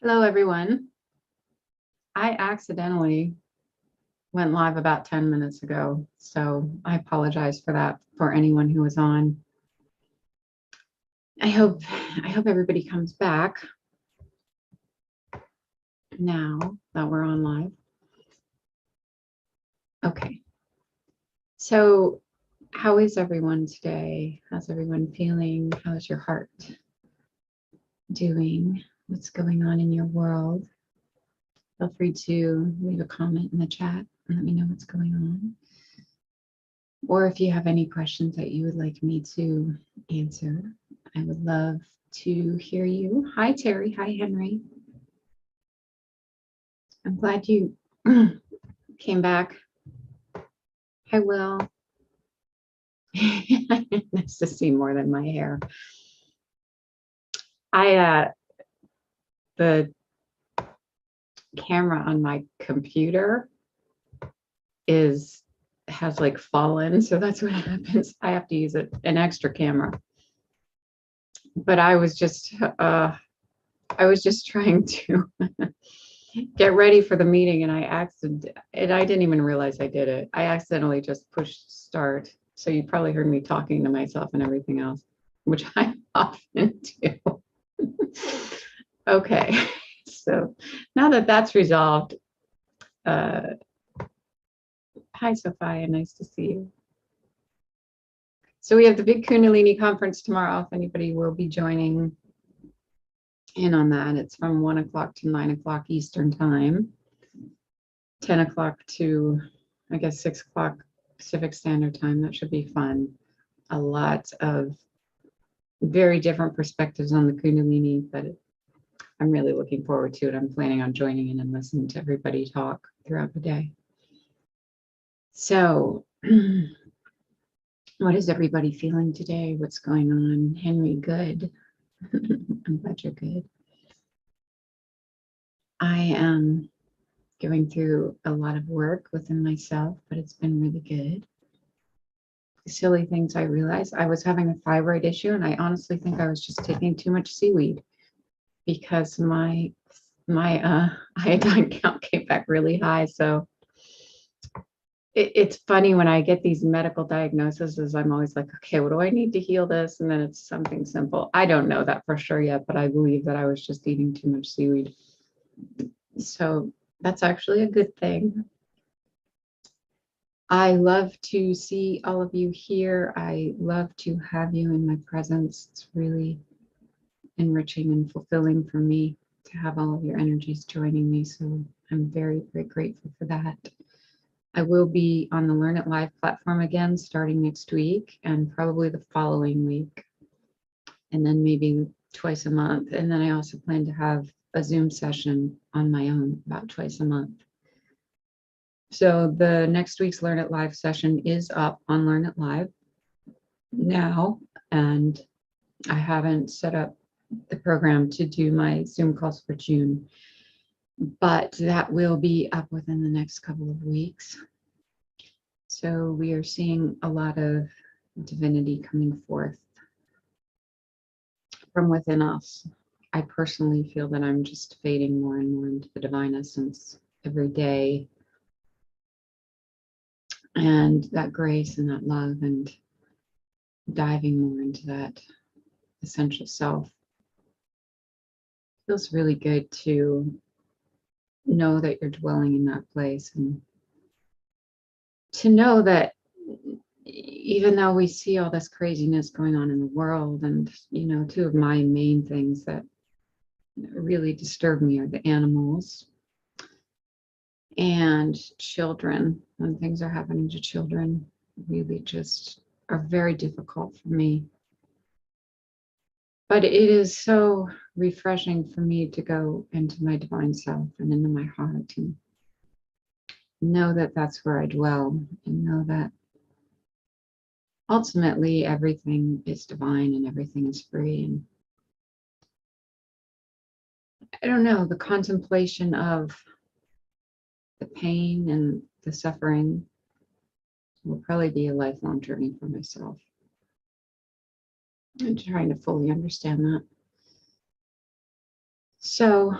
Hello, everyone. I accidentally went live about 10 minutes ago, so I apologize for that for anyone who was on. I hope everybody comes back now that we're on live. Okay. So how is everyone today? How's everyone feeling? How's your heart doing? What's going on in your world? Feel free to leave a comment in the chat and let me know what's going on. Or if you have any questions that you would like me to answer, I would love to hear you. Hi, Terry. Hi, Henry. I'm glad you came back. Hi, Will. Nice to see more than my hair. The camera on my computer has like fallen, so that's what happens. I have to use an extra camera. But I was just trying to get ready for the meeting, and I didn't even realize I did it. I accidentally just pushed start. So you probably heard me talking to myself and everything else, which I often do. Okay, so now that that's resolved, hi Sophia, nice to see you. So we have the big Kundalini Conference tomorrow. If anybody will be joining in on that, it's from 1 o'clock to 9 o'clock Eastern time, 10 o'clock to, I guess, 6 o'clock Pacific Standard Time. That should be fun. A lot of very different perspectives on the Kundalini, but I'm really looking forward to it. I'm planning on joining in and listening to everybody talk throughout the day. So, what is everybody feeling today? What's going on? Henry, good. I'm glad you're good. I am going through a lot of work within myself, but it's been really good. Silly things I realized. I was having a thyroid issue, and I honestly think I was just taking too much seaweed because my iodine count came back really high. So it's funny when I get these medical diagnoses, I'm always like, okay, what do I need to heal this? And then it's something simple. I don't know that for sure yet, but I believe that I was just eating too much seaweed. So that's actually a good thing. I love to see all of you here. I love to have you in my presence. It's really enriching and fulfilling for me to have all of your energies joining me. So I'm very, very grateful for that. I will be on the Learn It Live platform again starting next week and probably the following week, and then maybe twice a month. And then I also plan to have a Zoom session on my own about twice a month. So the next week's Learn It Live session is up on Learn It Live now, and I haven't set up the program to do my Zoom calls for June, but that will be up within the next couple of weeks. So we are seeing a lot of divinity coming forth from within us. I personally feel that I'm just fading more and more into the divine essence every day. And that grace and that love and diving more into that essential self. Feels really good to know that you're dwelling in that place, and to know that even though we see all this craziness going on in the world, and two of my main things that really disturb me are the animals and children. When things are happening to children, really just are very difficult for me. But it is so refreshing for me to go into my divine self and into my heart and know that that's where I dwell, and know that ultimately everything is divine and everything is free. And I don't know, the contemplation of the pain and the suffering will probably be a lifelong journey for myself. I'm trying to fully understand that. So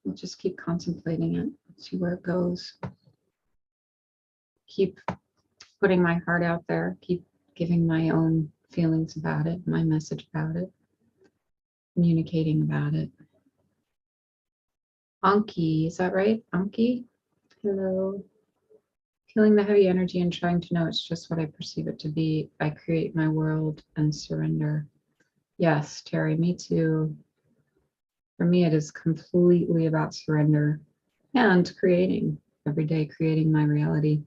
We'll just keep contemplating it, see where it goes. Keep putting my heart out there, keep giving my own feelings about it, my message about it, communicating about it. Anki, is that right? Anki? Hello. Feeling the heavy energy and trying to know it's just what I perceive it to be. I create my world and surrender. Yes, Terry, me too. For me, it is completely about surrender and creating, every day creating my reality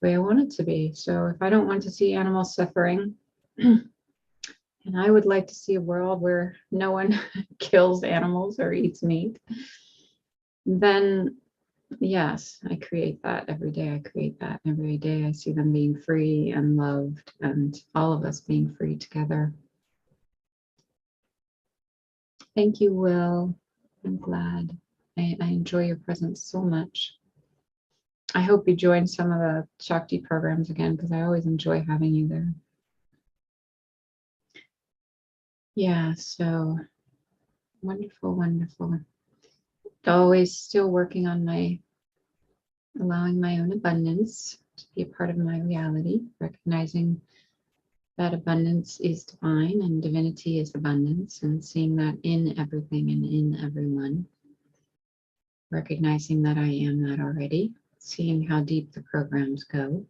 the way I want it to be. So if I don't want to see animals suffering, and I would like to see a world where no one kills animals or eats meat, then yes, I create that every day. I create that every day. I see them being free and loved, and all of us being free together. Thank you, Will. I'm glad. I enjoy your presence so much. I hope you join some of the Shakti programs again, because I always enjoy having you there. Yeah, so wonderful, wonderful. Always still working on my allowing my own abundance to be a part of my reality, recognizing that abundance is divine and divinity is abundance, and seeing that in everything and in everyone. Recognizing that I am that already, seeing how deep the programs go,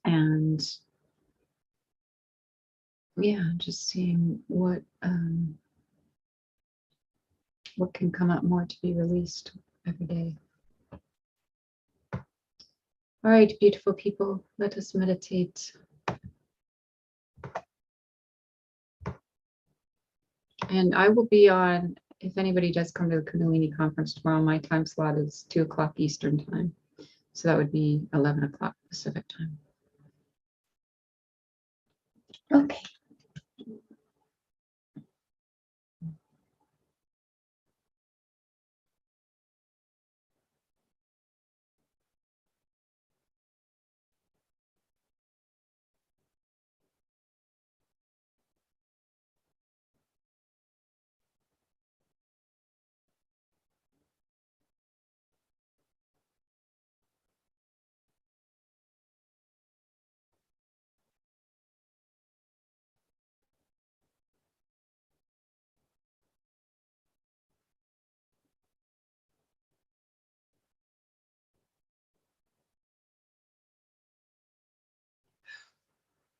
and yeah, just seeing what can come up more to be released every day. All right, beautiful people, let us meditate. And I will be on, if anybody does come to the Kundalini Conference tomorrow, my time slot is 2 o'clock Eastern time. So that would be 11 o'clock Pacific time. Okay.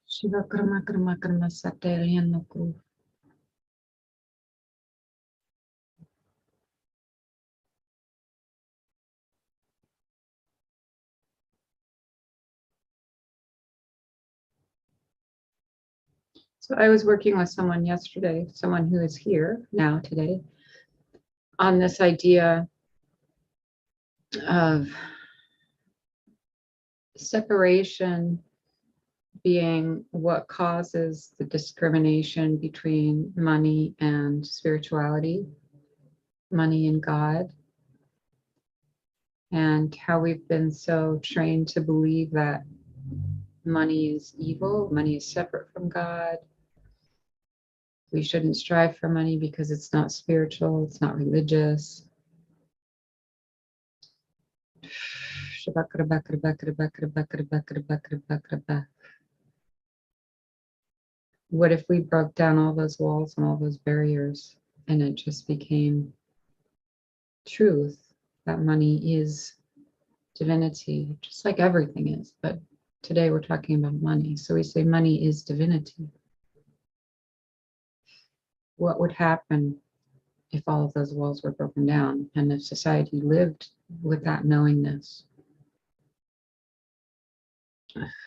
Shiva Karma Karma Karma Satya. So I was working with someone yesterday, someone who is here now today, on this idea of separation being what causes the discrimination between money and spirituality, money and God, and how we've been so trained to believe that money is evil, money is separate from God. We shouldn't strive for money because it's not spiritual, it's not religious. What if we broke down all those walls and all those barriers and it just became truth that money is divinity, just like everything is. But today we're talking about money. So we say money is divinity. What would happen if all of those walls were broken down and if society lived with that knowingness?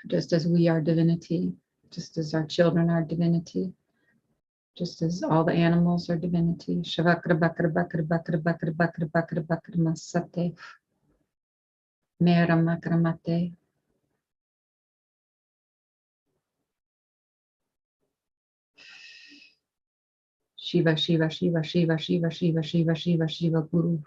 Just as we are divinity, just as our children are divinity, just as all the animals are divinity. Shavakra bakra bakra bakra bakra bakra bakra bakra masate. Mera makra mate. Shiva, Shiva, Shiva, Shiva, Shiva, Shiva, Shiva, Shiva, Shiva, Guru.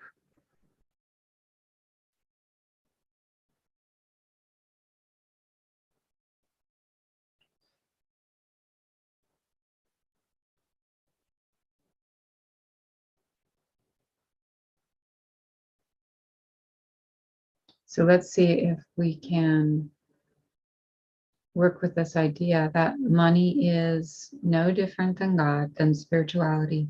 So let's see if we can work with this idea that money is no different than God, than spirituality,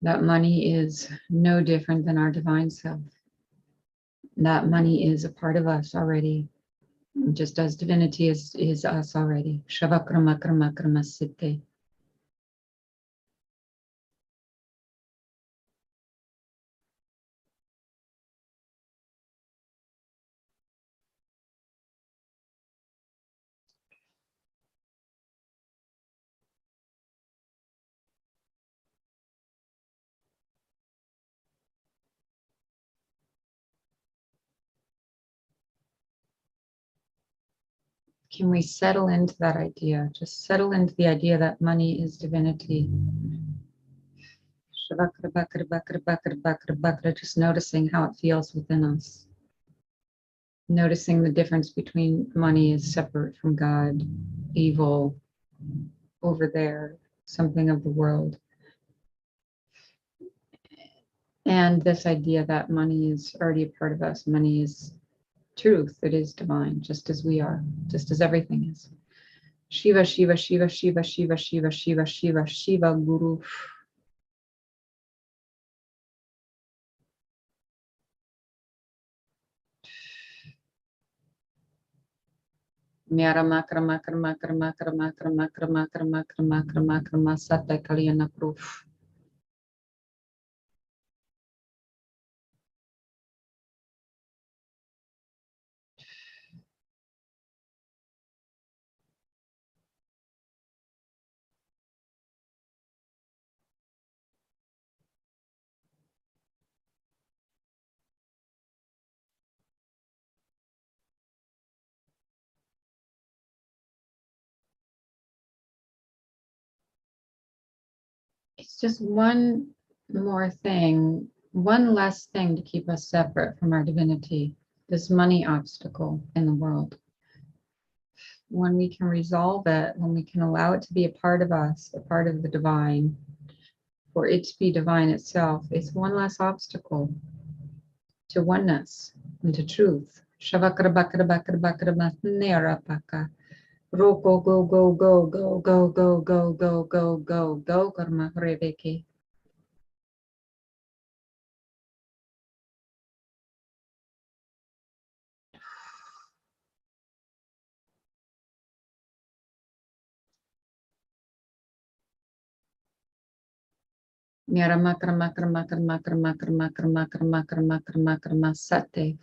that money is no different than our divine self, that money is a part of us already, just as divinity is us already. Shavakrama krama krama siddhe. Can we settle into that idea? Just settle into the idea that money is divinity. Just noticing how it feels within us. Noticing the difference between money is separate from God, evil, over there, something of the world. And this idea that money is already a part of us. Money is truth. It is divine, just as we are, just as everything is. Shiva, Shiva, Shiva, Shiva, Shiva, Shiva, Shiva, Shiva, Shiva, Guru. Myara makra makra makra makra makra makra makra makra makra makra masata kalyana proof. It's just one more thing, one less thing to keep us separate from our divinity, this money obstacle in the world. When we can resolve it, when we can allow it to be a part of us, a part of the divine, for it to be divine itself, it's one less obstacle to oneness and to truth. Roko go go go go go go go go go go go karma rebeke. Myarama karma karma karma karma karma karma karma karma karma karma sate.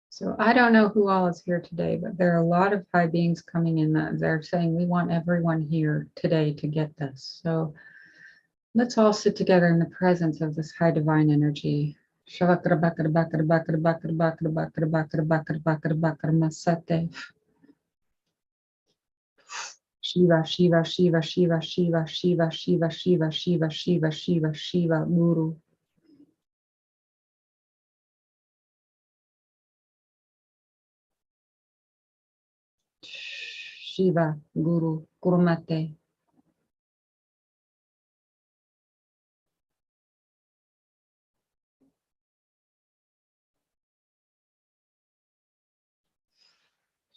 So I don't know who all is here today, but there are a lot of high beings coming in that they're saying we want everyone here today to get this. So let's all sit together in the presence of this high divine energy. Shiva Shiva Shiva Shiva Shiva Shiva Shiva Shiva Shiva Shiva Shiva Shiva Guru. Shiva Guru Gurumate.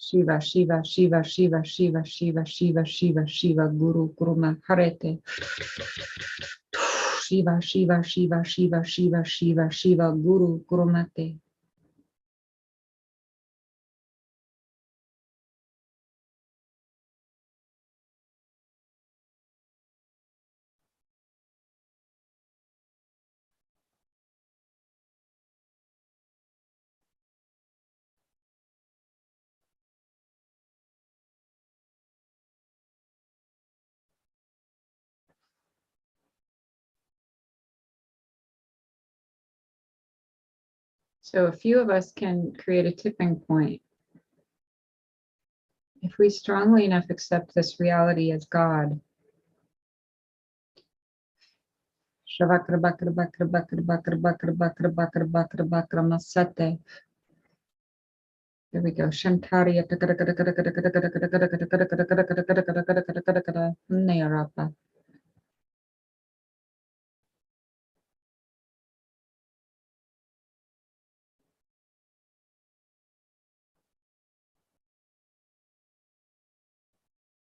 Shiva, Shiva, Shiva, Shiva, Shiva, Shiva, Shiva, Shiva, Shiva, Guru, Guruma, Harete. Shiva, Shiva, Shiva, Shiva, Shiva, Shiva, Shiva, Guru, Gurumate. So a few of us can create a tipping point. If we strongly enough accept this reality as God, There we go. Shantari.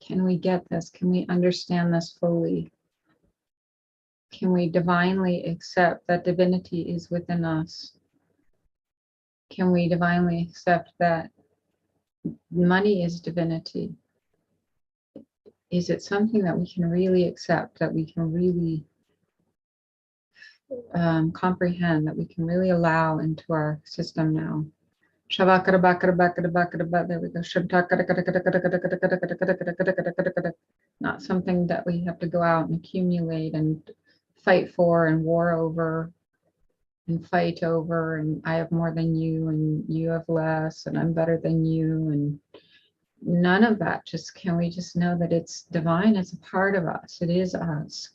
Can we get this? Can we understand this fully? Can we divinely accept that divinity is within us? Can we divinely accept that money is divinity? Is it something that we can really accept, that we can really comprehend, that we can really allow into our system now? There we go. Not something that we have to go out and accumulate and fight for and war over and fight over, and I have more than you and you have less and I'm better than you, and none of that. Just can we just know that it's divine, it's a part of us, it is us.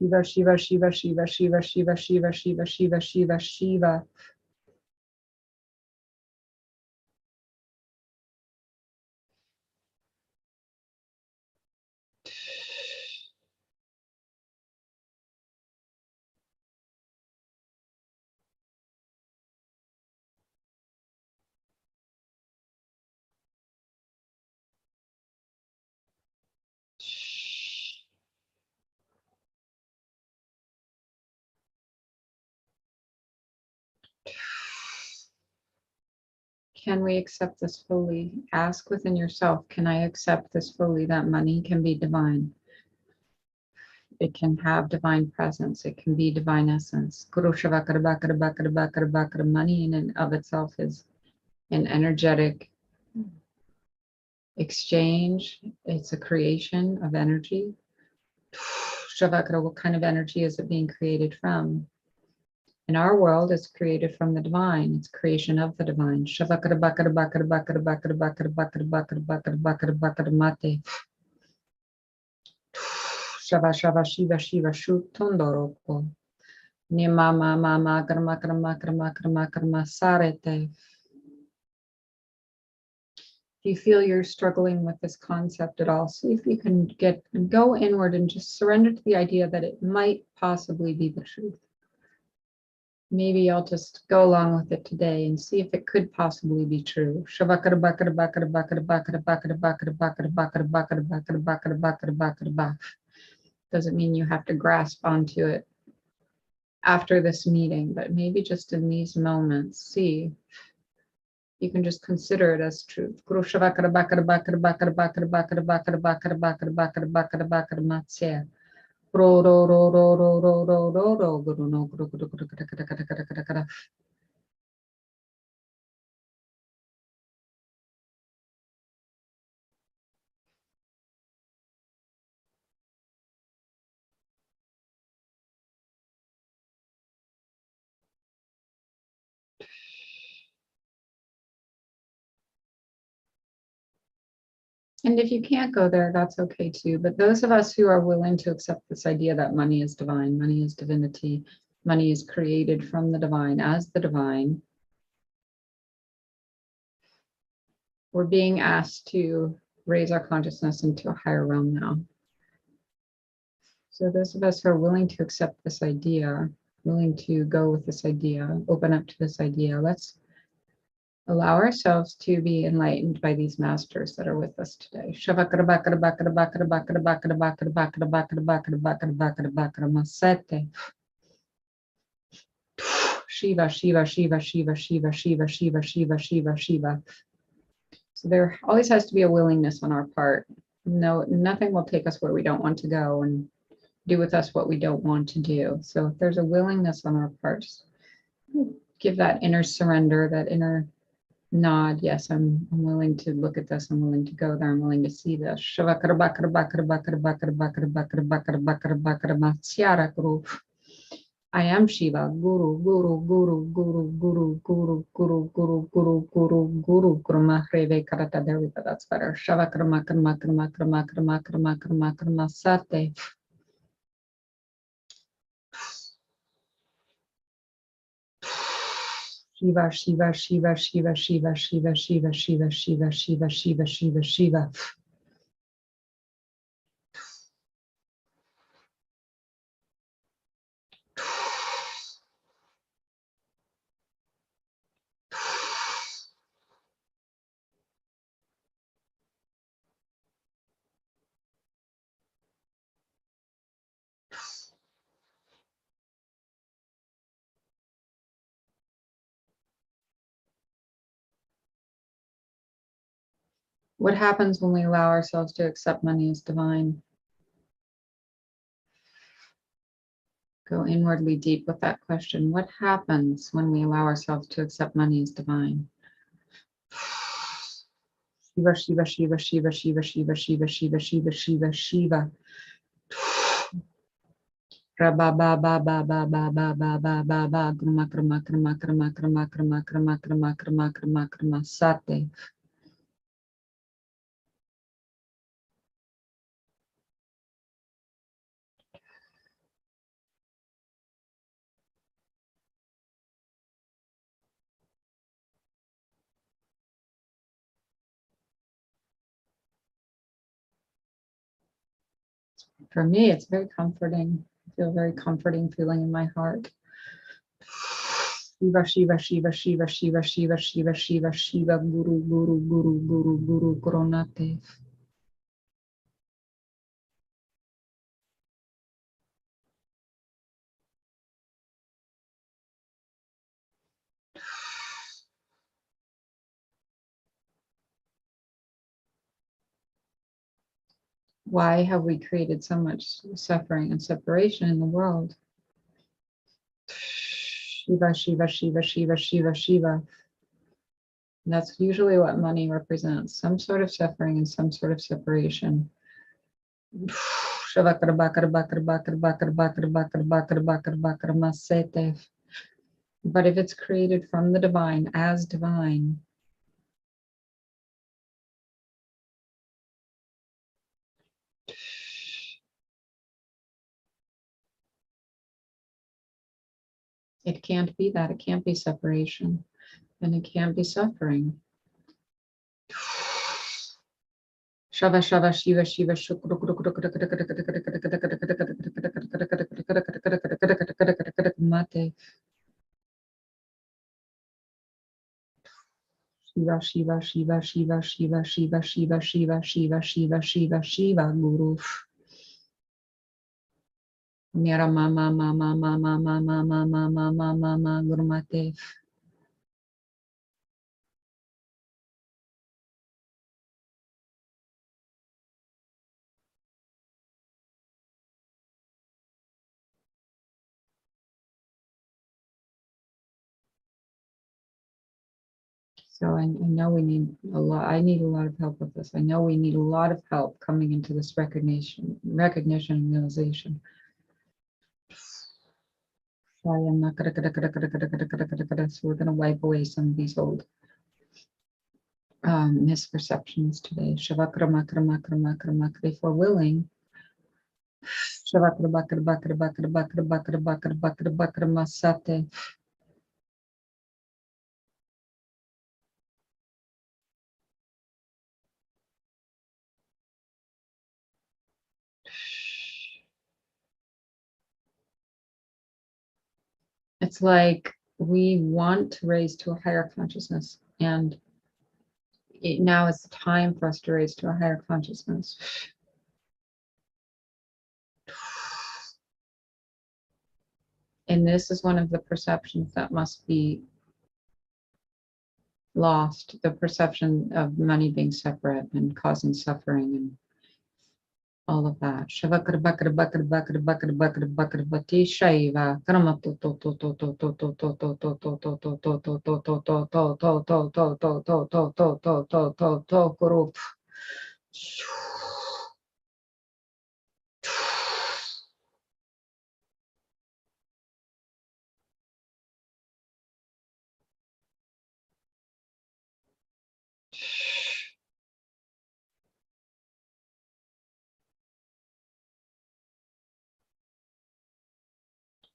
Shiva, Shiva, Shiva, Shiva, Shiva, Shiva, Shiva, Shiva, Shiva, Shiva, Shiva. Can we accept this fully? Ask within yourself, can I accept this fully, that money can be divine? It can have divine presence. It can be divine essence. Money in and of itself is an energetic exchange. It's a creation of energy. What kind of energy is it being created from? In our world, it's created from the divine. It's creation of the divine. Shava Shava Shiva Shiva Shutondoroko. Nima Mama Karma Karma Karma Karma Karma Sarete. If you feel you're struggling with this concept at all, see if you can go inward and just surrender to the idea that it might possibly be the truth. Maybe I'll just go along with it today and see if it could possibly be true. Doesn't mean you have to grasp onto it after this meeting, but maybe just in these moments, see. You can just consider it as truth. And if you can't go there, that's okay too. But those of us who are willing to accept this idea that money is divine, money is divinity, money is created from the divine as the divine, we're being asked to raise our consciousness into a higher realm now. So those of us who are willing to accept this idea, willing to go with this idea, open up to this idea, let's allow ourselves to be enlightened by these masters that are with us today. Shiva, Shiva, Shiva, Shiva, Shiva, Shiva, Shiva, Shiva, Shiva, Shiva. So there always has to be a willingness on our part. No, nothing will take us where we don't want to go and do with us what we don't want to do. So if there's a willingness on our parts, give that inner surrender, that inner nod. Yes, I'm willing to look at this. I'm willing to go there. I'm willing to see this. I am Shiva. Guru, Guru, Guru, Guru, Guru, Guru, Guru, Guru, Guru, Guru, Guru, Krama, Reve, Karata. There we go. That's better. Shava, Krama, Krama, Krama, Krama, Krama, Krama, Krama, Krama, Sate. Shiva, Shiva, Shiva, Shiva, Shiva, Shiva, Shiva, Shiva, Shiva, Shiva, Shiva, Shiva, Shiva. What happens when we allow ourselves to accept money as divine? Go inwardly deep with that question. What happens when we allow ourselves to accept money as divine? Shiva, Shiva, Shiva, Shiva, Shiva, Shiva, Shiva, Shiva, Shiva, Shiva, Shiva. Ba ba ba ba ba ba ba ba ba ba ba. Krama krama krama krama krama krama krama krama krama krama krama sate. For me, it's very comforting. I feel very comforting feeling in my heart. Shiva, Shiva, Shiva, Shiva, Shiva, Shiva, Shiva, Shiva, Shiva, Guru, Guru, Guru, Guru, Guru, Gurunate. Why have we created so much suffering and separation in the world? Shiva, Shiva, Shiva, Shiva, Shiva, Shiva. And that's usually what money represents, some sort of suffering and some sort of separation. But if it's created from the divine as divine, it can't be that. It can't be separation, and it can't be suffering. Shava Shava Shiva Shiva Mate. Shiva Shiva Shiva Shiva Shiva Shiva Shiva Shiva Shiva Shiva Shiva Shiva Guru. Mera mama mama mama mama mama mama mama Guru Mate. So I know we need a lot. I need a lot of help with this. I know we need a lot of help coming into this recognition and realization. Sorry, I'm not gonna. So we're gonna wipe away some of these old misperceptions today. Shavakrama krama krama krama. If we're willing, Shavakrama krama krama krama krama krama krama krama krama sate. It's like we want to raise to a higher consciousness, and now is the time for us to raise to a higher consciousness. And this is one of the perceptions that must be lost, the perception of money being separate and causing suffering and all of that.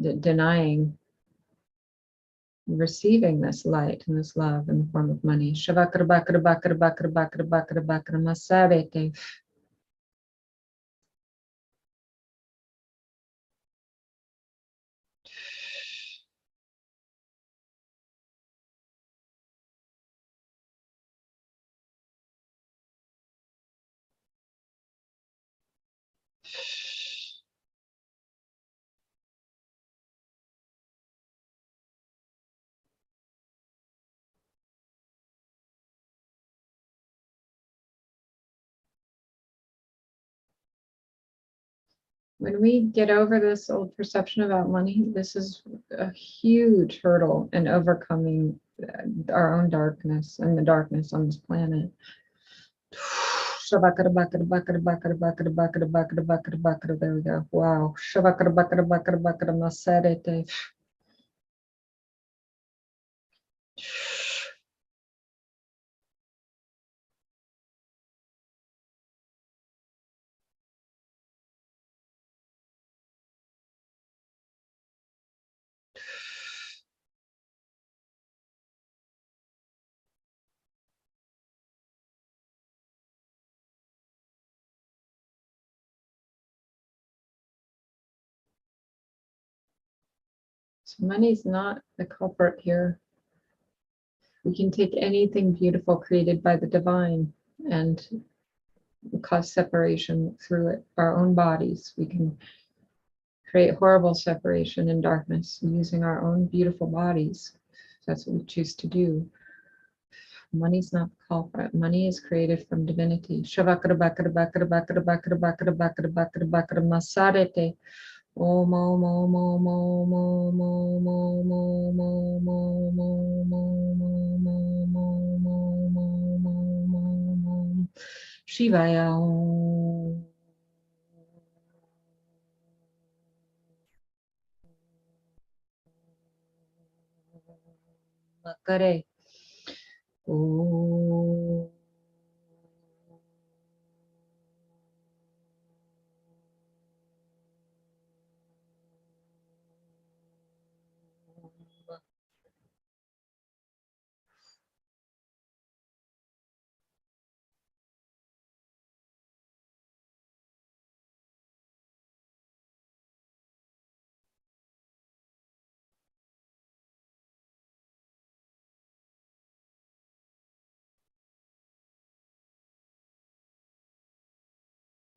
denying receiving this light and this love in the form of money. Shavakra bakra bakra bakra bakra bakra bakra masarete. When we get over this old perception about money, this is a huge hurdle in overcoming our own darkness and the darkness on this planet. There we go. Wow. So money's not the culprit here. We can take anything beautiful created by the divine and cause separation through it, our own bodies. We can create horrible separation and darkness using our own beautiful bodies. That's what we choose to do. Money's not the culprit. Money is created from divinity. Masarete. Om om om om om om om om om om om om om Shivaya Om. Makare. Om.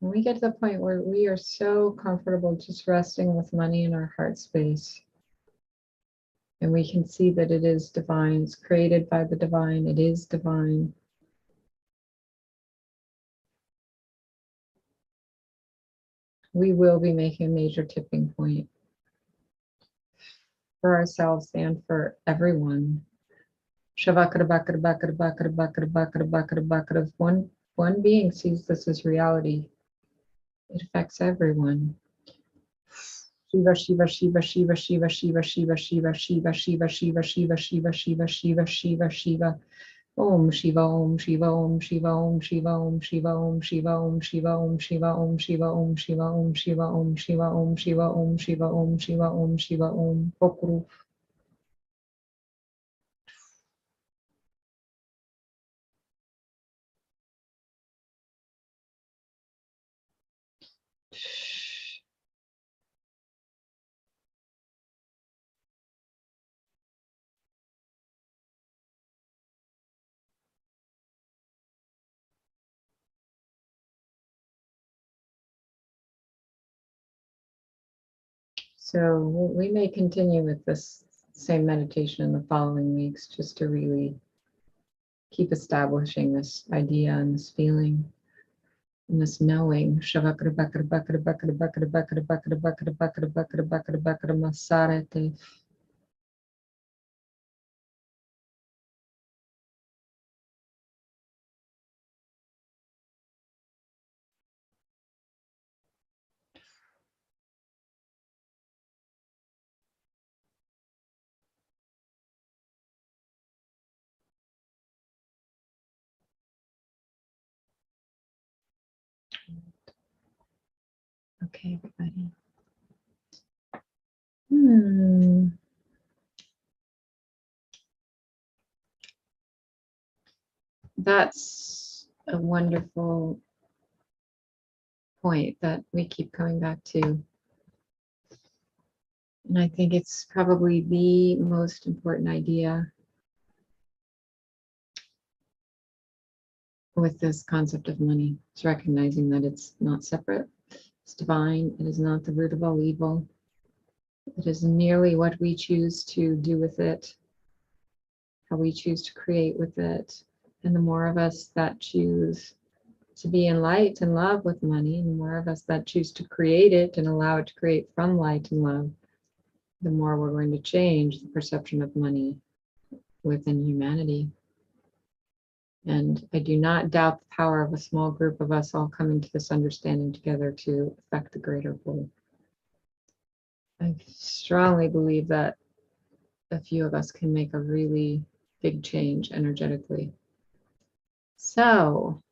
When we get to the point where we are so comfortable just resting with money in our heart space, and we can see that it is divine, it's created by the divine, it is divine. We will be making a major tipping point for ourselves and for everyone. If one being sees this as reality, it affects everyone. Shiva, Shiva, Shiva, Shiva, Shiva, Shiva, Shiva, Shiva, Shiva, Shiva, Shiva, Shiva, Shiva, Shiva, Shiva, Shiva, Shiva. Om Shiva, Om Shiva, Om Shiva, Om Shiva, Om Shiva, Om Shiva, Om Shiva, Om Shiva, Om Shiva, Om Shiva, Om Shiva, Om Shiva, Om Shiva, Om Shiva, Om Shiva, Om Shiva, Om Pokru. So we may continue with this same meditation in the following weeks, just to really keep establishing this idea and this feeling and this knowing. Okay, everybody. That's a wonderful point that we keep coming back to. And I think it's probably the most important idea with this concept of money. It's recognizing that it's not separate, it's divine, it is not the root of all evil. It is merely what we choose to do with it, how we choose to create with it. And the more of us that choose to be in light and love with money, and the more of us that choose to create it and allow it to create from light and love, the more we're going to change the perception of money within humanity. And I do not doubt the power of a small group of us all coming to this understanding together to affect the greater whole. I strongly believe that a few of us can make a really big change energetically. So,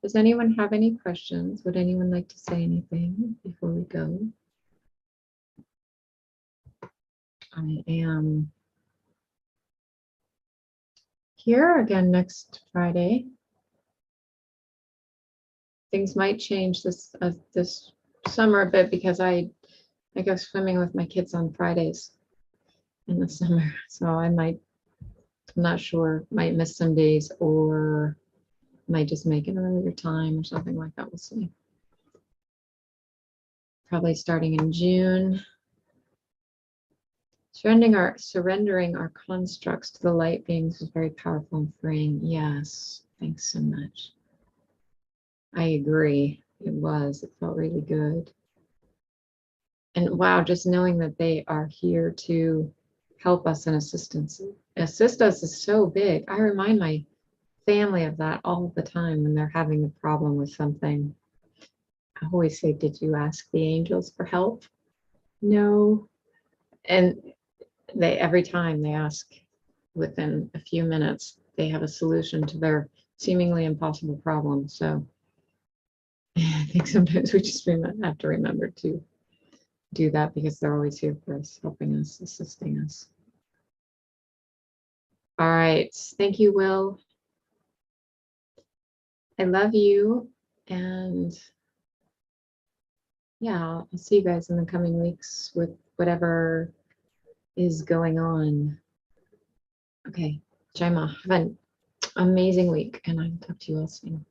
does anyone have any questions? Would anyone like to say anything before we go? I am here again next Friday. Things might change this summer a bit because I go swimming with my kids on Fridays in the summer. So I'm not sure, might miss some days or might just make an earlier time or something like that. We'll see. Probably starting in June. Surrendering our constructs to the light beings is very powerful and freeing. Yes, thanks so much. I agree. It felt really good. And wow, just knowing that they are here to help us and assist us is so big. I remind my family of that all the time when they're having a problem with something. I always say, did you ask the angels for help? No. And every time they ask, within a few minutes, they have a solution to their seemingly impossible problem. So I think sometimes we just have to remember to do that because they're always here for us, helping us, assisting us. All right. Thank you, Will. I love you. And yeah, I'll see you guys in the coming weeks with whatever is going on. Okay. Jaima, have an amazing week, and I'll talk to you all soon.